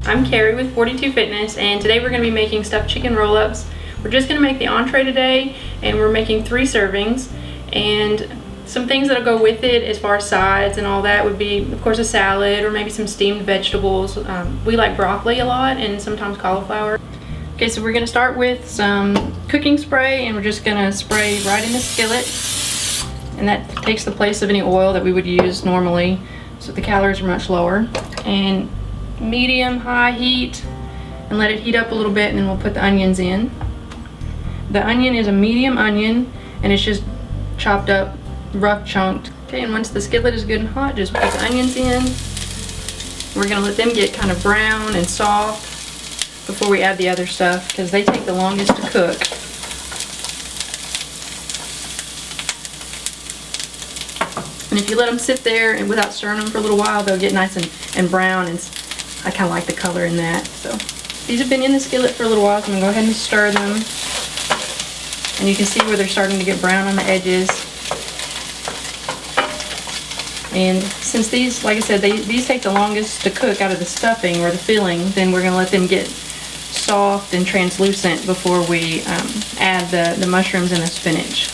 I'm Carrie with 42 Fitness, and today we're going to be making stuffed chicken roll-ups. We're just going to make the entree today, and we're making 3 servings. And some things that'll go with it as far as sides and all that would be, of course, a salad or maybe some steamed vegetables. We like broccoli a lot and sometimes cauliflower. Okay, so we're going to start with some cooking spray, and we're just going to spray right in the skillet. And that takes the place of any oil that we would use normally, so the calories are much lower. And medium high heat, and let it heat up a little bit, and then we'll put the onions in. The onion is a medium onion, and it's just chopped up, rough chunked. Okay, and once the skillet is good and hot, just put the onions in. We're gonna let them get kind of brown and soft before we add the other stuff, because they take the longest to cook. And if you let them sit there and without stirring them for a little while, they'll get nice and brown, and I kind of like the color in that. So these have been in the skillet for a little while, so I'm going to go ahead and stir them. And you can see where they're starting to get brown on the edges. And since these, like I said, these take the longest to cook out of the stuffing or the filling, then we're going to let them get soft and translucent before we add the mushrooms and the spinach.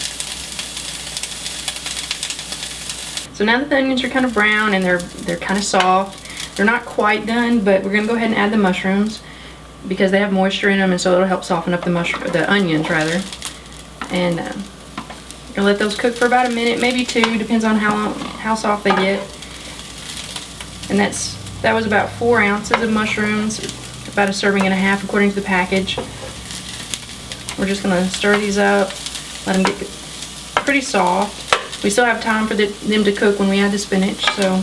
So now that the onions are kind of brown and they're kind of soft, they're not quite done, but we're going to go ahead and add the mushrooms because they have moisture in them, and so it'll help soften up the onions rather. And we're going to let those cook for about a minute, maybe 2, depends on how soft they get. And that was about 4 ounces of mushrooms, about a serving and a half according to the package. We're just going to stir these up, let them get pretty soft. We still have time for them to cook when we add the spinach, so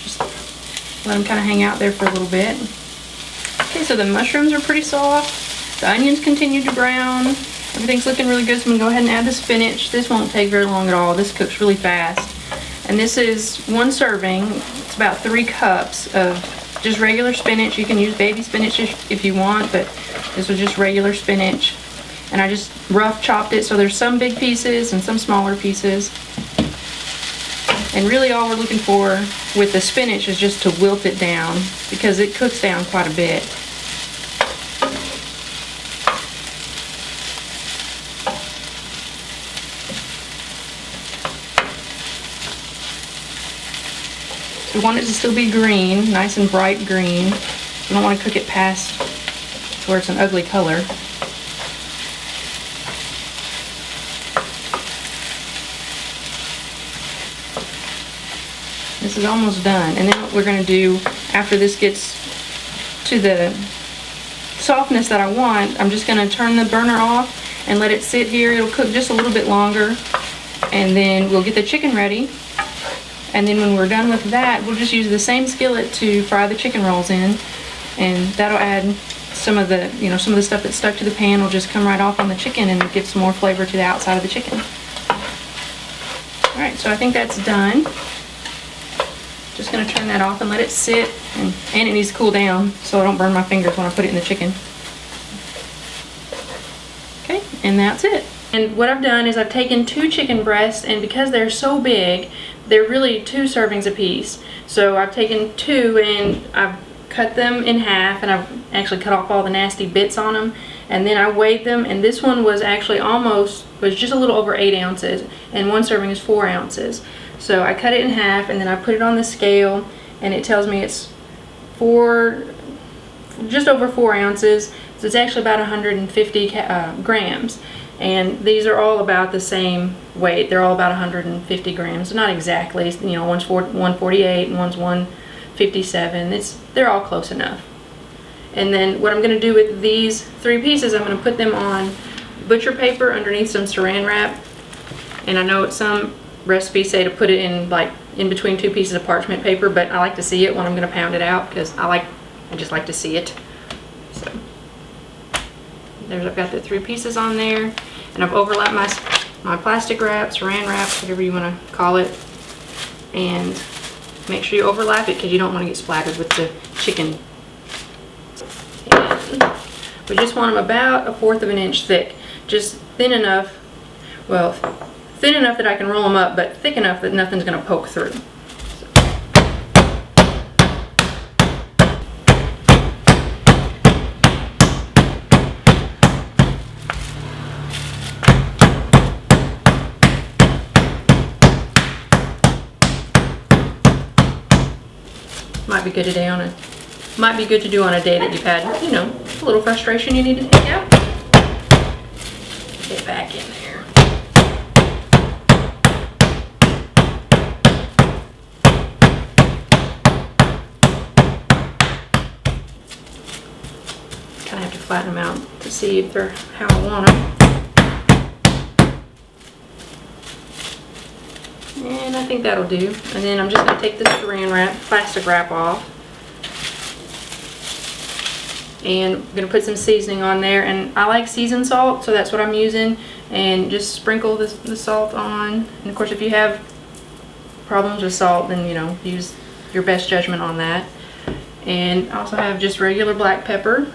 just let them kind of hang out there for a little bit. Okay, so the mushrooms are pretty soft. The onions continue to brown. Everything's looking really good, so I'm going to go ahead and add the spinach. This won't take very long at all. This cooks really fast. And this is 1 serving. It's about 3 cups of just regular spinach. You can use baby spinach if you want, but this was just regular spinach. And I just rough chopped it, so there's some big pieces and some smaller pieces. And really all we're looking for with the spinach is just to wilt it down, because it cooks down quite a bit. We want it to still be green, nice and bright green. We don't want to cook it past to where it's an ugly color. This is almost done, and then what we're going to do after this gets to the softness that I want, I'm just going to turn the burner off and let it sit here. It'll cook just a little bit longer, and then we'll get the chicken ready. And then when we're done with that, we'll just use the same skillet to fry the chicken rolls in, and that'll add some of the stuff that's stuck to the pan will just come right off on the chicken and give some more flavor to the outside of the chicken. All right, so I think that's done. Just going to turn that off and let it sit, and it needs to cool down so I don't burn my fingers when I put it in the chicken. Okay, and that's it. And what I've done is I've taken 2 chicken breasts, and because they're so big, they're really 2 servings apiece. So I've taken 2 and I've cut them in half, and I've actually cut off all the nasty bits on them, and then I weighed them, and this one was actually was just a little over 8 ounces, and 1 serving is 4 ounces. So I cut it in half, and then I put it on the scale, and it tells me it's just over 4 ounces. So it's actually about 150 grams. And these are all about the same weight. They're all about 150 grams. Not exactly. One's 148 and one's 157. They're all close enough. And then what I'm going to do with these 3 pieces, I'm going to put them on butcher paper underneath some saran wrap. And I know some recipes say to put it in between 2 pieces of parchment paper, but I like to see it when I'm going to pound it out, because I just like to see it. So I've got the 3 pieces on there, and I've overlapped my plastic wrap, saran wrap, whatever you want to call it, and make sure you overlap it because you don't want to get splattered with the chicken. And we just want them about 1/4 of an inch thick, just thin enough, thin enough that I can roll them up, but thick enough that nothing's going to poke through. Might be good today might be good to do on a day that you've had, you know, a little frustration you need to take out. Get back in there. Kind of have to flatten them out to see if they're how I want them. And I think that'll do. And then I'm just going to take this saran wrap, plastic wrap off. And I'm going to put some seasoning on there. And I like seasoned salt, so that's what I'm using. And just sprinkle the salt on. And of course, if you have problems with salt, then, you know, use your best judgment on that. And I also have just regular black pepper.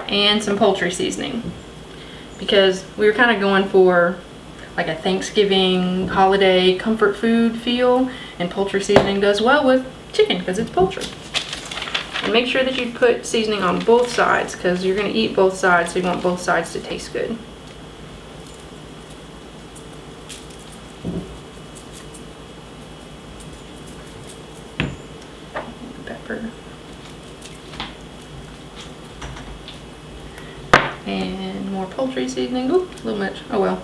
And some poultry seasoning. Because we were kind of going for like a Thanksgiving holiday comfort food feel, and poultry seasoning does well with chicken because it's poultry. And make sure that you put seasoning on both sides because you're going to eat both sides, so you want both sides to taste good. Pepper. And more poultry seasoning. Ooh, a little much. Oh well,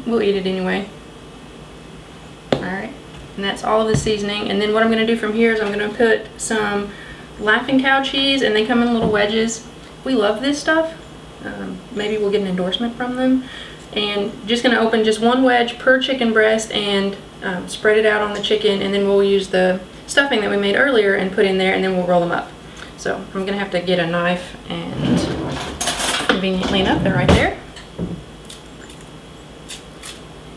we'll eat it anyway. Alright, and that's all of the seasoning. And then what I'm going to do from here is I'm going to put some Laughing Cow cheese, and they come in little wedges. We love this stuff. Maybe we'll get an endorsement from them. And just going to open just one wedge per chicken breast and spread it out on the chicken, and then we'll use the stuffing that we made earlier and put in there, and then we'll roll them up. So I'm going to have to get a knife and conveniently enough, they're right there.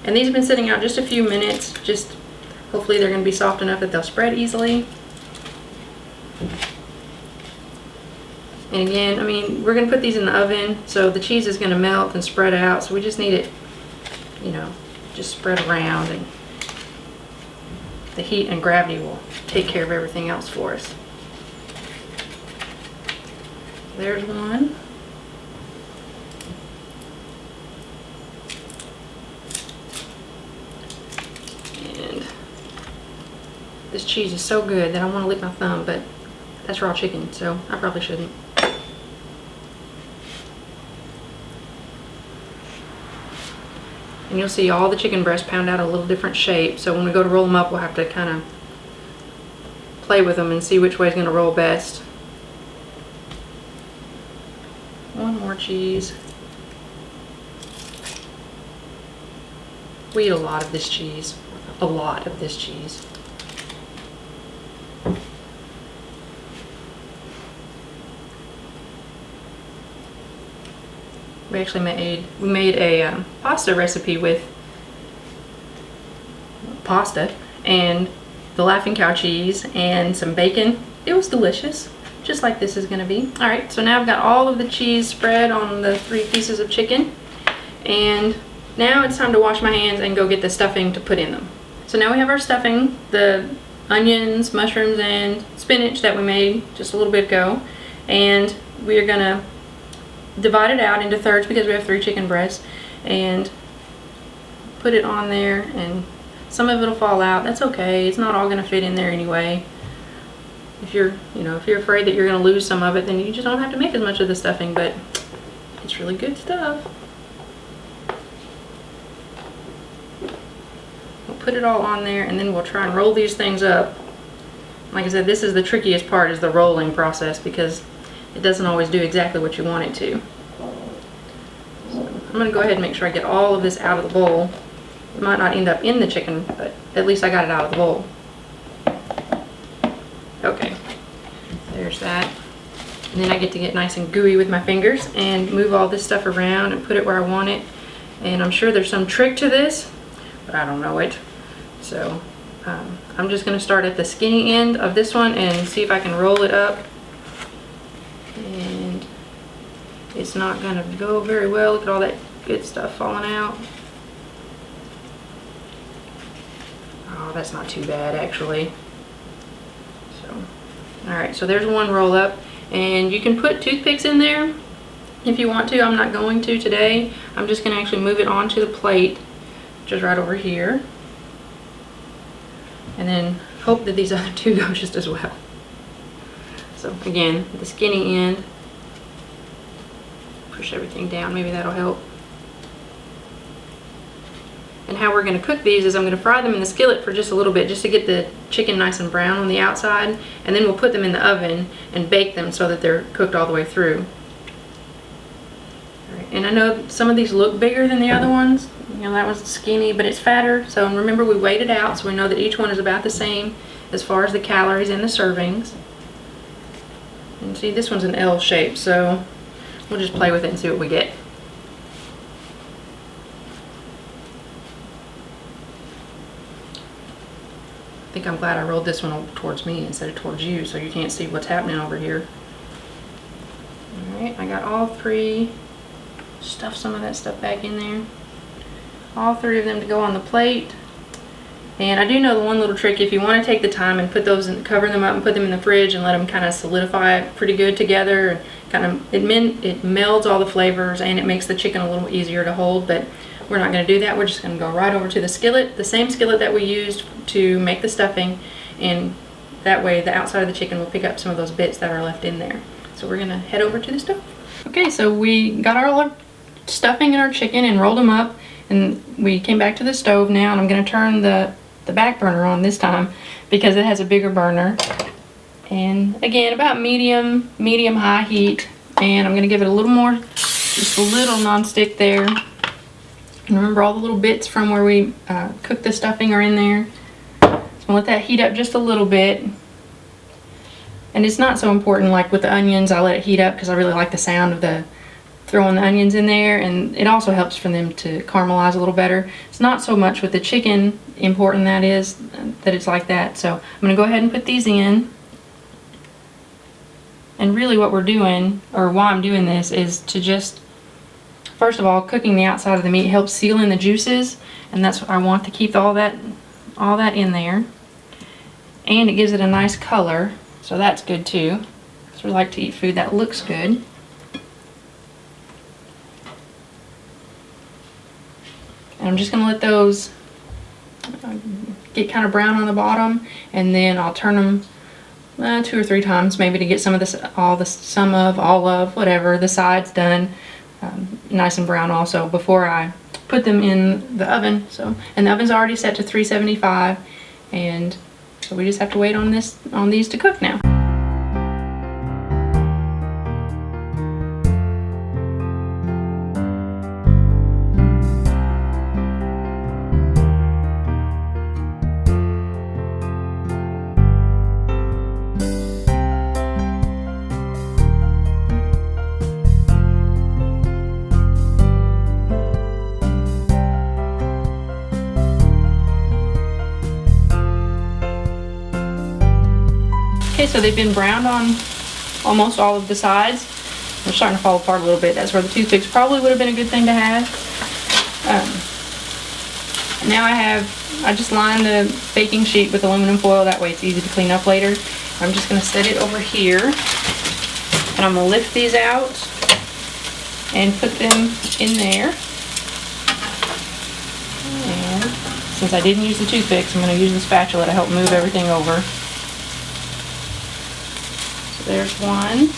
And these have been sitting out just a few minutes. Just hopefully they're going to be soft enough that they'll spread easily. And again, I mean, we're going to put these in the oven, so the cheese is going to melt and spread out. So we just need it, you know, just spread around, and the heat and gravity will take care of everything else for us. There's one. This cheese is so good that I want to lick my thumb, but that's raw chicken, so I probably shouldn't. And you'll see all the chicken breasts pound out a little different shape, so when we go to roll them up, we'll have to kind of play with them and see which way is going to roll best. One more cheese. We eat a lot of this cheese. A lot of this cheese. We actually made a pasta recipe with pasta and the Laughing Cow cheese and some bacon. It was delicious, just like this is going to be. Alright, so now I've got all of the cheese spread on the 3 pieces of chicken, and now it's time to wash my hands and go get the stuffing to put in them. So now we have our stuffing, the onions, mushrooms, and spinach that we made just a little bit ago, and we are going to divide it out into thirds because we have 3 chicken breasts, and put it on there, and some of it will fall out. That's okay. It's not all going to fit in there anyway. If you're afraid that you're going to lose some of it, then you just don't have to make as much of the stuffing, but it's really good stuff. We'll put it all on there, and then we'll try and roll these things up. Like I said, this is the trickiest part, is the rolling process, because it doesn't always do exactly what you want it to. So I'm going to go ahead and make sure I get all of this out of the bowl. It might not end up in the chicken, but at least I got it out of the bowl. Okay, there's that. And then I get to get nice and gooey with my fingers and move all this stuff around and put it where I want it. And I'm sure there's some trick to this, but I don't know it. So I'm just going to start at the skinny end of this one and see if I can roll it up. And it's not going to go very well. Look at all that good stuff falling out. Oh, that's not too bad actually. So, alright, so there's one roll up, and you can put toothpicks in there if you want to. I'm not going to today. I'm just going to actually move it onto the plate, which is right over here. and then hope that these other two go just as well. So again, the skinny end, push everything down, maybe that'll help. And how we're going to cook these is I'm going to fry them in the skillet for just a little bit, just to get the chicken nice and brown on the outside, and then we'll put them in the oven and bake them so that they're cooked all the way through. All right. And I know some of these look bigger than the other ones. You know, that one's skinny, but it's fatter. So remember, we weighed it out, so we know that each one is about the same as far as the calories and the servings. And see, this one's an L shape, so we'll just play with it and see what we get. I think I'm glad I rolled this one towards me instead of towards you, so you can't see what's happening over here. Alright, I got all three. Stuff some of that stuff back in there. All three of them to go on the plate. And I do know the one little trick, if you want to take the time and put those in, cover them up and put them in the fridge and let them kind of solidify pretty good together, and kind of it melds all the flavors, and it makes the chicken a little easier to hold. But we're not going to do that. We're just going to go right over to the skillet, the same skillet that we used to make the stuffing, and that way the outside of the chicken will pick up some of those bits that are left in there. So we're going to head over to the stove. Okay, so we got our stuffing and our chicken and rolled them up, and we came back to the stove now, and I'm going to turn the back burner on this time because it has a bigger burner. And again, about medium high heat, and I'm going to give it a little more, just a little nonstick there. And remember, all the little bits from where we cooked the stuffing are in there. So I'm going to let that heat up just a little bit. And it's not so important, like with the onions, I let it heat up because I really like the sound of the throwing the onions in there, and it also helps for them to caramelize a little better. It's not so much with the chicken important that is, that it's like that. So I'm going to go ahead and put these in. And really what we're doing, or why I'm doing this, is to just, first of all, cooking the outside of the meat helps seal in the juices, and that's what I want to keep all that in there. And it gives it a nice color, so that's good too. So we like to eat food that looks good. And I'm just going to let those get kind of brown on the bottom, and then I'll turn them 2 or 3 times maybe to get some of this, all of whatever, the sides done nice and brown also before I put them in the oven. So, and the oven's already set to 375, and so we just have to wait on these to cook now. Okay, so they've been browned on almost all of the sides. They're starting to fall apart a little bit. That's where the toothpicks probably would have been a good thing to have. Now I just lined the baking sheet with aluminum foil. That way it's easy to clean up later. I'm just going to set it over here, and I'm going to lift these out and put them in there. And since I didn't use the toothpicks, I'm going to use the spatula to help move everything over. There's one.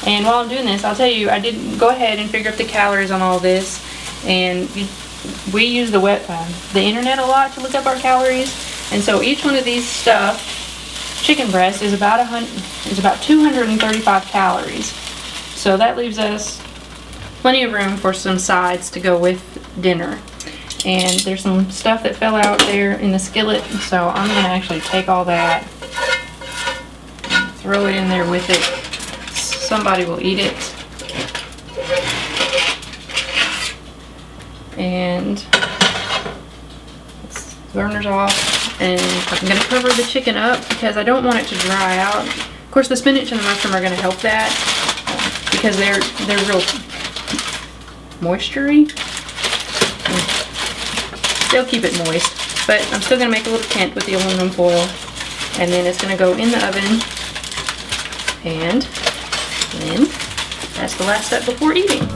And while I'm doing this, I'll tell you, I did go ahead and figure up the calories on all this, and we use the internet a lot to look up our calories. And so each one of these stuffed chicken breasts is about 235 calories. So that leaves us plenty of room for some sides to go with dinner. And there's some stuff that fell out there in the skillet, so I'm going to actually take all that and throw it in there with it. Somebody will eat it. And the burner's off, and I'm going to cover the chicken up because I don't want it to dry out. Of course, the spinach and the mushroom are going to help that because they're real moistury. They'll keep it moist, but I'm still going to make a little tent with the aluminum foil, and then it's going to go in the oven, and then that's the last step before eating.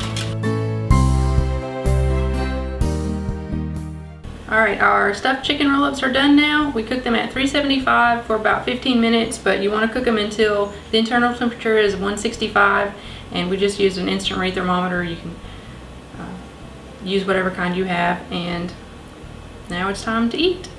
Alright, our stuffed chicken roll-ups are done now. We cooked them at 375 for about 15 minutes, but you want to cook them until the internal temperature is 165, and we just used an instant read thermometer. You can use whatever kind you have, and now it's time to eat.